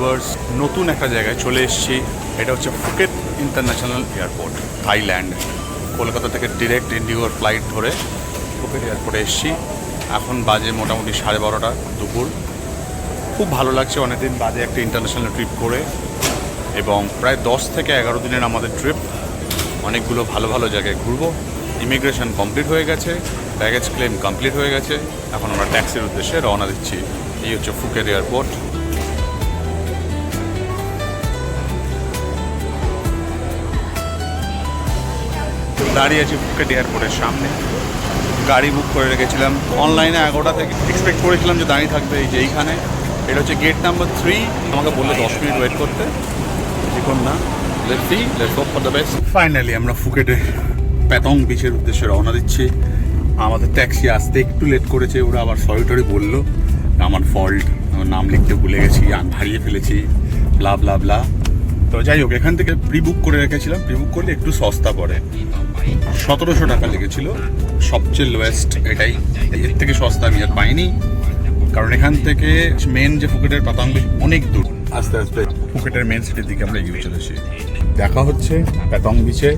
Viewers, নতুন একটা জায়গায় চলে এসেছি। এটা হচ্ছে Phuket international airport, Thailand. Kolkata থেকে ডিরেক্ট ইন্ডিগোর ফ্লাইট ধরে ফুকেট এয়ারপোর্টে এসেছি। এখন বাজে মোটামুটি 12:30 দুপুর। খুব ভালো লাগছে অনেকদিন বাদে একটা ইন্টারন্যাশনাল ট্রিপ করে, এবং প্রায় 10 থেকে 11 দিনের আমাদের ট্রিপ। অনেকগুলো ভালো ভালো জায়গায় ঘুরবো। ইমিগ্রেশন কমপ্লিট হয়ে গেছে, ব্যাগেজ ক্লেম কমপ্লিট হয়ে গেছে। এখন আমরা ট্যাক্সির উদ্দেশ্যে রওনা দিচ্ছি। এই হচ্ছে ফুকেট এয়ারপোর্ট। দাঁড়িয়ে আছি ফুকেট এয়ারপোর্টের সামনে। গাড়ি বুক করে রেখেছিলাম অনলাইনে 11টা থেকে। এক্সপেক্ট করেছিলাম যে দাঁড়িয়ে থাকবে এই যে এইখানে। এটা হচ্ছে গেট নাম্বার 3। আমাকে বললো 10 মিনিট ওয়েট করতে। দেখুন না, let's hope for the best. Finally আমরা ফুকেটে প্যাথং বিচের উদ্দেশ্যে রওনা দিচ্ছি। আমাদের ট্যাক্সি আসতে একটু লেট করেছে। ওরা আবার সরি টরি বললো, আমার ফল্ট, আমার নাম লিখতে ভুলে গেছি, হারিয়ে ফেলেছি, ব্লা ব্লা ব্লা। তো যাই হোক, এখান থেকে প্রি বুক করে রেখেছিলাম। প্রি বুক করলে একটু সস্তা পড়ে। 1700 টাকা লেগেছিল, সবচেয়ে লোয়েস্ট এটাই। এর থেকে সস্তা আমি আর পাইনি, কারণ এখান থেকে মেন যে ফুকেটের প্যাথং বিচ অনেক দূর। আস্তে আস্তে ফুকেটের মেন সিটির দিকে আমরা এগিয়ে চলেছি। দেখা হচ্ছে প্যাথং বিচে।